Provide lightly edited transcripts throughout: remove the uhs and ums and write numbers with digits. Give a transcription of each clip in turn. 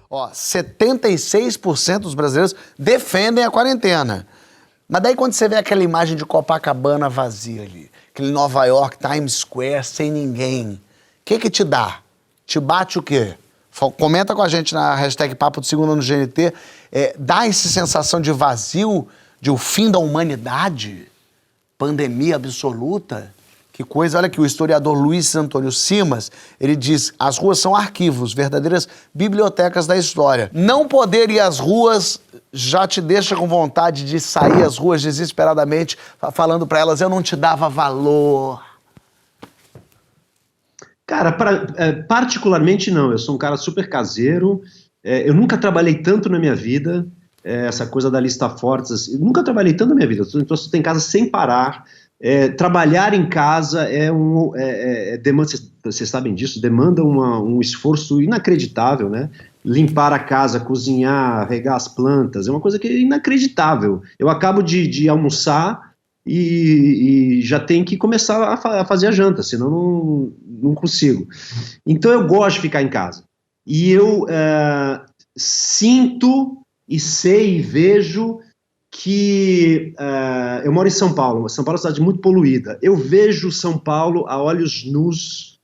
Ó, 76% dos brasileiros defendem a quarentena. Mas daí quando você vê aquela imagem de Copacabana vazia ali, aquele Nova York, Times Square, sem ninguém, o que te dá? Te bate o quê? Comenta com a gente na hashtag Papo de Segunda no GNT. Dá essa sensação de vazio, de o fim da humanidade? Pandemia absoluta? Que coisa, olha aqui, o historiador Luiz Antônio Simas, ele diz, as ruas são arquivos, verdadeiras bibliotecas da história. Não poder ir às ruas já te deixa com vontade de sair às ruas desesperadamente, falando para elas, eu não te dava valor. Cara, particularmente não, eu sou um cara super caseiro, eu nunca trabalhei tanto na minha vida, essa coisa da lista fortes, assim, eu nunca trabalhei tanto na minha vida, eu estou em casa sem parar. Trabalhar em casa demanda, vocês sabem disso, demanda um esforço inacreditável, né? Limpar a casa, cozinhar, regar as plantas, é uma coisa que é inacreditável. Eu acabo de almoçar e já tenho que começar a fazer a janta, senão não consigo. Então eu gosto de ficar em casa. E eu sinto e sei e vejo que eu moro em São Paulo. São Paulo é uma cidade muito poluída. Eu vejo São Paulo a olhos nus,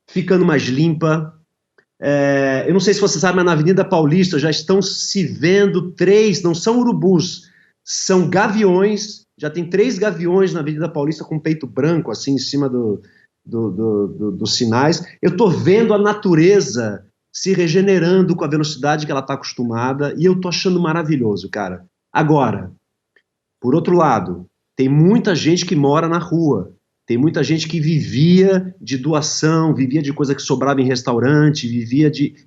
ficando mais limpa. Eu não sei se você sabe, mas na Avenida Paulista já estão se vendo 3, não são urubus, são gaviões. Já tem 3 gaviões na Avenida Paulista com peito branco, assim, em cima dos sinais. Eu estou vendo a natureza se regenerando com a velocidade que ela está acostumada e eu estou achando maravilhoso, cara. Agora, por outro lado, tem muita gente que mora na rua, tem muita gente que vivia de doação, vivia de coisa que sobrava em restaurante,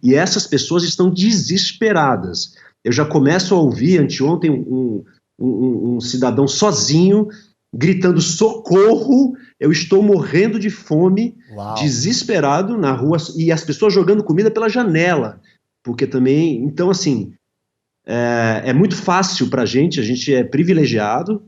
e essas pessoas estão desesperadas. Eu já começo a ouvir, anteontem, um cidadão sozinho, gritando socorro, eu estou morrendo de fome, Uau. Desesperado na rua, e as pessoas jogando comida pela janela, porque também, então assim... É muito fácil pra gente, a gente é privilegiado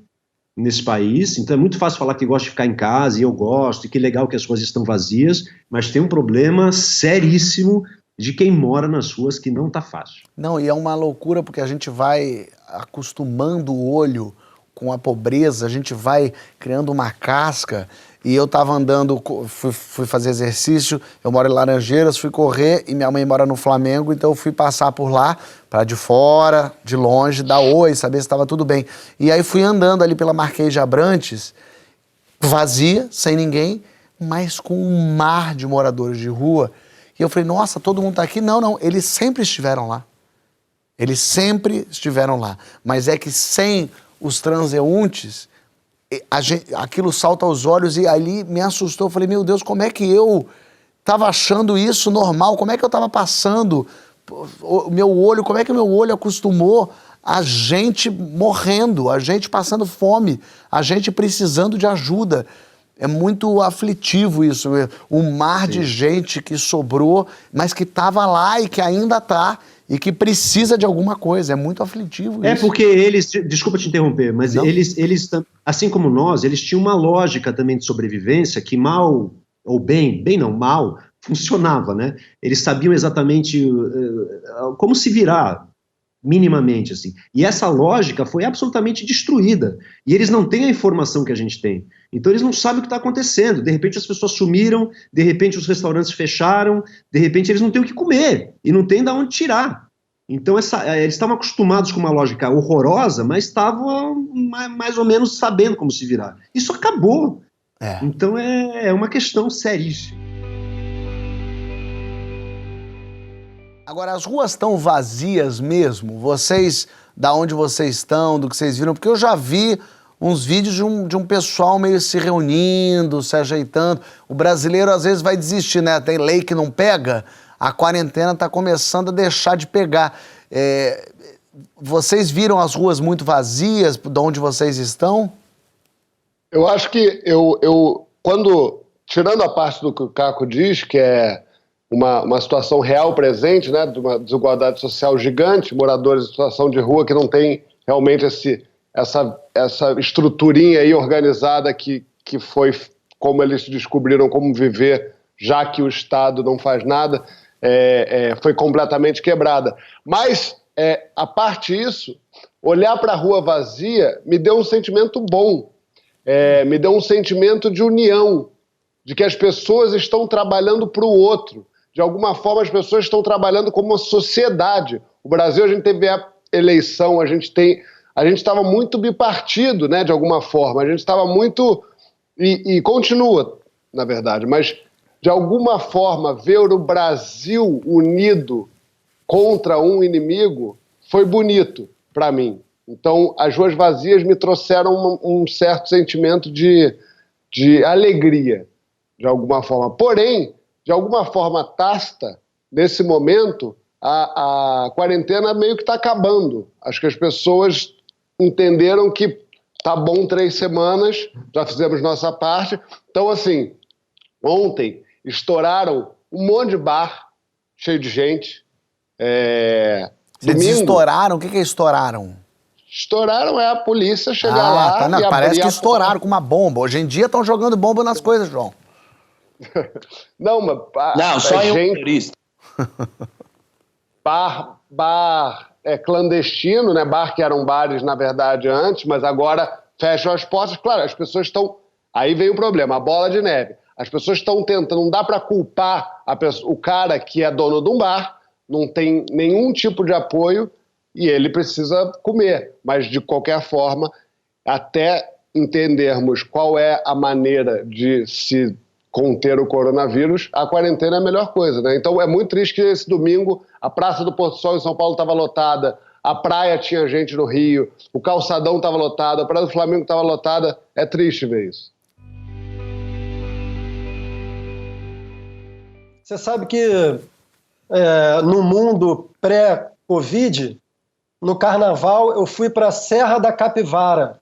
nesse país, então é muito fácil falar que gosta de ficar em casa, e eu gosto, e que legal que as ruas estão vazias, mas tem um problema seríssimo de quem mora nas ruas que não tá fácil. Não, e é uma loucura porque a gente vai acostumando o olho com a pobreza, a gente vai criando uma casca. E eu tava andando, fui fazer exercício, eu moro em Laranjeiras, fui correr e minha mãe mora no Flamengo, então eu fui passar por lá, para de fora, de longe, dar oi, saber se estava tudo bem. E aí fui andando ali pela Marquês de Abrantes, vazia, sem ninguém, mas com um mar de moradores de rua. E eu falei, nossa, todo mundo tá aqui? Não, eles sempre estiveram lá. Eles sempre estiveram lá. Mas é que sem os transeuntes... aquilo salta aos olhos e ali me assustou. Eu falei, meu Deus, como é que eu estava achando isso normal? Como é que eu estava passando o meu olho? Como é que o meu olho acostumou a gente morrendo, a gente passando fome, a gente precisando de ajuda? É muito aflitivo isso, um mar de gente que sobrou, mas que estava lá e que ainda está, e que precisa de alguma coisa. É muito aflitivo isso. Porque eles, desculpa te interromper, mas eles, assim como nós, eles tinham uma lógica também de sobrevivência que mal, ou bem não, mal, funcionava, né? Eles sabiam exatamente como se virar, minimamente, assim. E essa lógica foi absolutamente destruída. E eles não têm a informação que a gente tem. Então eles não sabem o que está acontecendo. De repente as pessoas sumiram, de repente os restaurantes fecharam, de repente eles não têm o que comer e não têm de onde tirar. Então eles estavam acostumados com uma lógica horrorosa, mas estavam mais ou menos sabendo como se virar. Isso acabou. Então é uma questão seríssima. Agora, as ruas estão vazias mesmo? Vocês, da onde vocês estão, do que vocês viram? Porque eu já vi uns vídeos de um pessoal meio se reunindo, se ajeitando. O brasileiro, às vezes, vai desistir, né? Tem lei que não pega, a quarentena está começando a deixar de pegar. Vocês viram as ruas muito vazias, de onde vocês estão? Eu acho que quando, tirando a parte do que o Caco diz, que é uma situação real presente, né, de uma desigualdade social gigante, moradores em situação de rua que não tem realmente essa estruturinha aí organizada que foi como eles descobriram como viver, já que o Estado não faz nada. foi completamente quebrada. Mas, a parte disso, olhar para a rua vazia me deu um sentimento bom, me deu um sentimento de união, de que as pessoas estão trabalhando para o outro. De alguma forma, as pessoas estão trabalhando como uma sociedade. O Brasil, a gente teve a eleição, a gente estava muito bipartido, né, de alguma forma. A gente estava muito... E continua, na verdade, mas de alguma forma ver o Brasil unido contra um inimigo foi bonito para mim. Então, as ruas vazias me trouxeram um certo sentimento de alegria, de alguma forma. Porém, de alguma forma tácita, nesse momento, a quarentena meio que está acabando. Acho que as pessoas entenderam que tá bom 3 semanas, já fizemos nossa parte. Então, assim, ontem estouraram um monte de bar cheio de gente. Vocês estouraram? O que é estouraram? Estouraram a polícia chegar lá. Tá, não, e parece que abrir estouraram com uma bomba. Hoje em dia estão jogando bomba nas coisas, João. Não, mas... Não, só em um turista. Bar clandestino, né? Bar que eram bares, na verdade, antes, mas agora fecham as portas. Claro, as pessoas estão... Aí vem o problema, a bola de neve. As pessoas estão tentando, não dá para culpar o cara que é dono de um bar, não tem nenhum tipo de apoio e ele precisa comer. Mas, de qualquer forma, até entendermos qual é a maneira de se conter o coronavírus, a quarentena é a melhor coisa, né? Então, é muito triste que esse domingo a Praça do Porto Sol em São Paulo estava lotada, a praia tinha gente no Rio, o calçadão estava lotado, a Praia do Flamengo estava lotada. É triste ver isso. Você sabe que no mundo pré-Covid, no Carnaval, eu fui para a Serra da Capivara,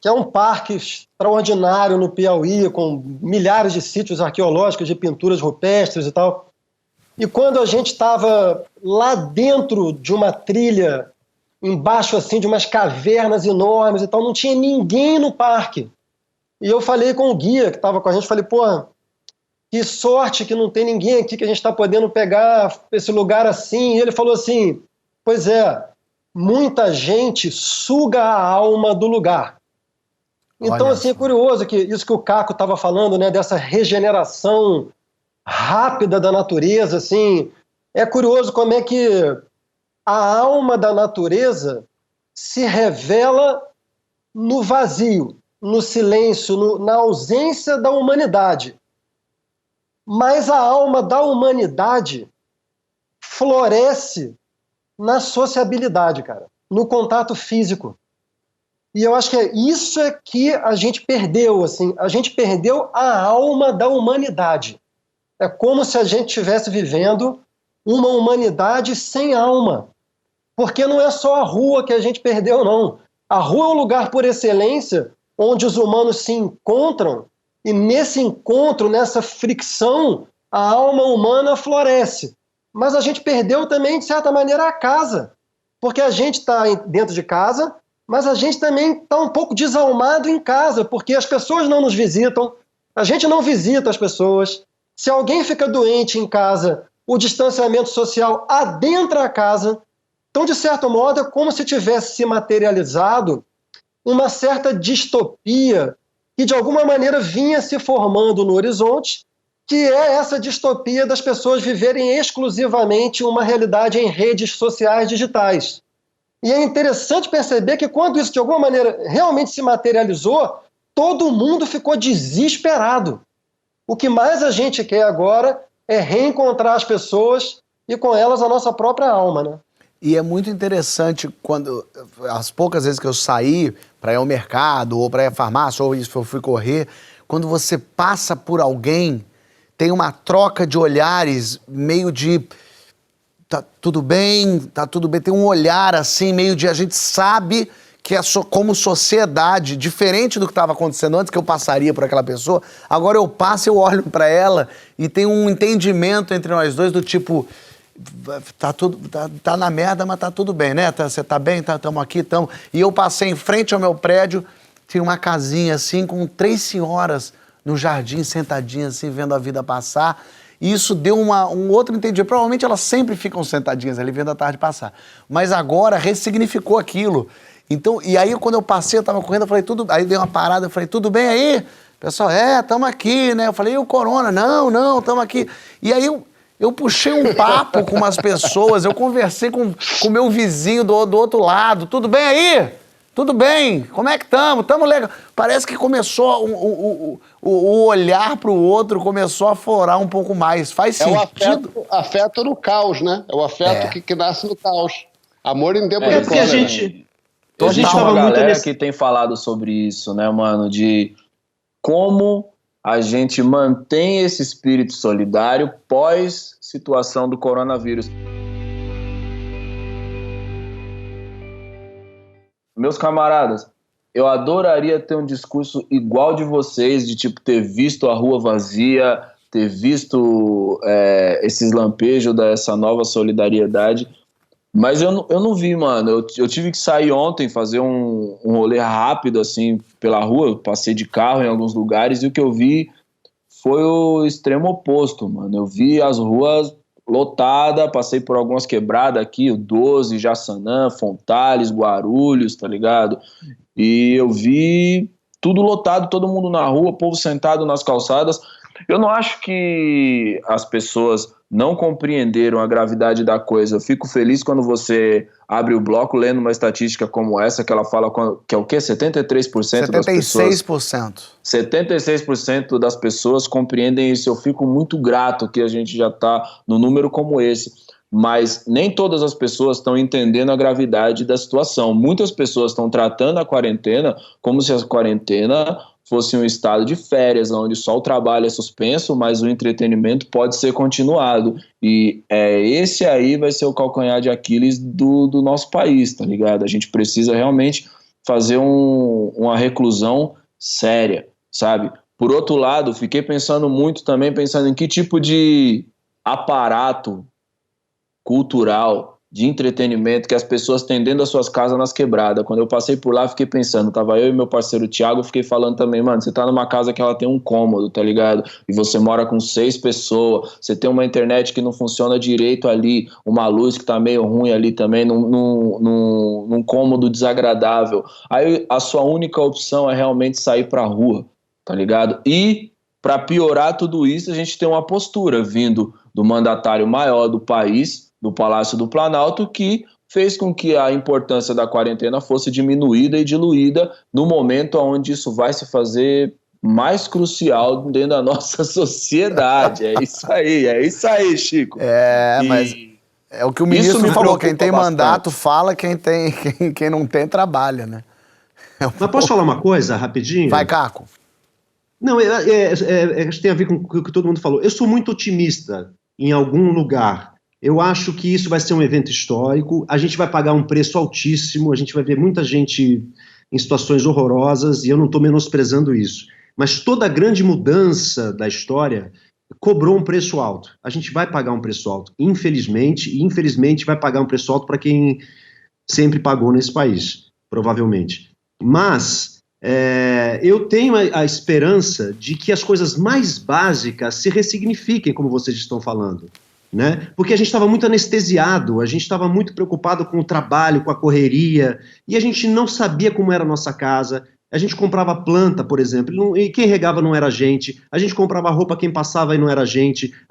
que é um parque extraordinário no Piauí, com milhares de sítios arqueológicos, de pinturas rupestres e tal. E quando a gente estava lá dentro de uma trilha, embaixo assim de umas cavernas enormes e tal, não tinha ninguém no parque. E eu falei com o guia que estava com a gente, falei, pô, que sorte que não tem ninguém aqui, que a gente está podendo pegar esse lugar assim. E ele falou assim, pois é, muita gente suga a alma do lugar. Então, assim, é curioso que isso que o Caco estava falando, né, dessa regeneração rápida da natureza, assim, é curioso como é que a alma da natureza se revela no vazio, no silêncio, na ausência da humanidade. Mas a alma da humanidade floresce na sociabilidade, cara, no contato físico. E eu acho que isso é que a gente perdeu, assim, a gente perdeu a alma da humanidade. É como se a gente estivesse vivendo uma humanidade sem alma. Porque não é só a rua que a gente perdeu, não. A rua é um lugar por excelência onde os humanos se encontram e nesse encontro, nessa fricção, a alma humana floresce. Mas a gente perdeu também, de certa maneira, a casa. Porque a gente está dentro de casa, mas a gente também está um pouco desalmado em casa, porque as pessoas não nos visitam, a gente não visita as pessoas. Se alguém fica doente em casa, o distanciamento social adentra a casa. Então, de certo modo, é como se tivesse se materializado uma certa distopia que, de alguma maneira, vinha se formando no horizonte, que é essa distopia das pessoas viverem exclusivamente uma realidade em redes sociais digitais. E é interessante perceber que quando isso, de alguma maneira, realmente se materializou, todo mundo ficou desesperado. O que mais a gente quer agora é reencontrar as pessoas e com elas a nossa própria alma, né? E é muito interessante quando, as poucas vezes que eu saí para ir ao mercado, ou para ir à farmácia, ou isso eu fui correr, quando você passa por alguém, tem uma troca de olhares, meio de... tá tudo bem, tem um olhar assim, meio de a gente sabe que é como sociedade, diferente do que estava acontecendo antes, que eu passaria por aquela pessoa, agora eu passo, eu olho para ela e tem um entendimento entre nós dois do tipo, tá na merda, mas tá tudo bem, né? Você tá bem? Estamos aqui, estamos. E eu passei em frente ao meu prédio, tinha uma casinha assim, com 3 senhoras no jardim, sentadinhas assim, vendo a vida passar. E isso deu um outro entendimento. Provavelmente elas sempre ficam sentadinhas ali vendo a tarde passar. Mas agora ressignificou aquilo. Então, e aí quando eu passei, eu tava correndo, eu falei, aí dei uma parada, eu falei, tudo bem aí? Pessoal, tamo aqui, né? Eu falei, e o corona? Não, tamo aqui. E aí eu puxei um papo com umas pessoas, eu conversei com o meu vizinho do outro lado. Tudo bem aí? Tudo bem? Como é que estamos? Estamos legal. Parece que começou o olhar para o outro começou a florar um pouco mais. Faz sentido. É o afeto no caos, né? É o afeto que nasce no caos. Amor em tempo de porque a gente... Existe uma galera que tem falado sobre isso, né, mano? De como a gente mantém esse espírito solidário pós situação do coronavírus. Meus camaradas, eu adoraria ter um discurso igual de vocês, de tipo ter visto a rua vazia, ter visto esses lampejos dessa nova solidariedade, mas eu não vi, mano. Eu tive que sair ontem, fazer um rolê rápido, assim, pela rua. Eu passei de carro em alguns lugares e o que eu vi foi o extremo oposto, mano. Eu vi as ruas lotadas, passei por algumas quebradas aqui, o 12, Jaçanã, Fontales, Guarulhos, tá ligado? E eu vi tudo lotado, todo mundo na rua, o povo sentado nas calçadas. Eu não acho que as pessoas não compreenderam a gravidade da coisa. Eu fico feliz quando você abre o bloco lendo uma estatística como essa, que ela fala que é o quê? 73% das pessoas... 76% das pessoas compreendem isso. Eu fico muito grato que a gente já está no número como esse. Mas nem todas as pessoas estão entendendo a gravidade da situação. Muitas pessoas estão tratando a quarentena como se a quarentena fosse um estado de férias, onde só o trabalho é suspenso, mas o entretenimento pode ser continuado. E esse aí vai ser o calcanhar de Aquiles do nosso país, tá ligado? A gente precisa realmente fazer uma reclusão séria, sabe? Por outro lado, fiquei pensando muito também, pensando em que tipo de aparato cultural, de entretenimento que as pessoas têm dentro das suas casas nas quebradas. Quando eu passei por lá, fiquei pensando, tava eu e meu parceiro Thiago, fiquei falando também, mano, você tá numa casa que ela tem um cômodo, tá ligado? E você mora com 6 pessoas, você tem uma internet que não funciona direito ali, uma luz que tá meio ruim ali também, num cômodo desagradável. Aí a sua única opção é realmente sair pra rua, tá ligado? E, pra piorar tudo isso, a gente tem uma postura vindo do mandatário maior do país, do Palácio do Planalto, que fez com que a importância da quarentena fosse diminuída e diluída no momento onde isso vai se fazer mais crucial dentro da nossa sociedade. É isso aí, Chico. Mas é o que o ministro falou, quem tem mandato fala, quem não tem trabalha, né? Mas posso falar uma coisa, rapidinho? Vai, Caco. Não, acho que tem a ver com o que todo mundo falou. Eu sou muito otimista em algum lugar. Eu acho que isso vai ser um evento histórico, a gente vai pagar um preço altíssimo, a gente vai ver muita gente em situações horrorosas, e eu não estou menosprezando isso. Mas toda grande mudança da história cobrou um preço alto. A gente vai pagar um preço alto, infelizmente, e infelizmente vai pagar um preço alto para quem sempre pagou nesse país, provavelmente. Mas eu tenho a esperança de que as coisas mais básicas se ressignifiquem, como vocês estão falando. Né? Porque a gente estava muito anestesiado, a gente estava muito preocupado com o trabalho, com a correria, e a gente não sabia como era a nossa casa. A gente comprava planta, por exemplo, e quem regava não era a gente comprava roupa, quem passava e não era a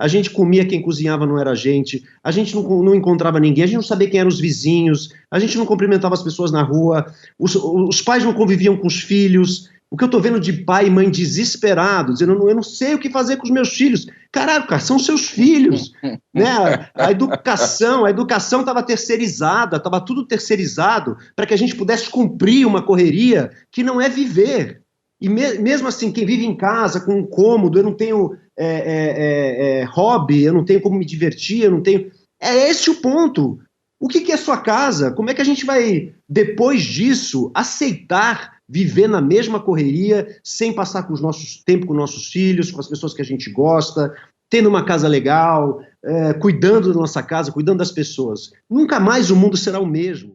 gente comia, quem cozinhava não era a gente não encontrava ninguém, a gente não sabia quem eram os vizinhos, a gente não cumprimentava as pessoas na rua, os pais não conviviam com os filhos. O que eu tô vendo de pai e mãe desesperados, dizendo, eu não sei o que fazer com os meus filhos. Caralho, cara, são seus filhos. Né? A educação estava terceirizada, estava tudo terceirizado para que a gente pudesse cumprir uma correria que não é viver. E mesmo assim, quem vive em casa, com um cômodo, eu não tenho hobby, eu não tenho como me divertir, eu não tenho... É esse o ponto. O que é sua casa? Como é que a gente vai, depois disso, aceitar viver na mesma correria, sem passar tempo com nossos filhos, com as pessoas que a gente gosta, tendo uma casa legal, cuidando da nossa casa, cuidando das pessoas? Nunca mais o mundo será o mesmo.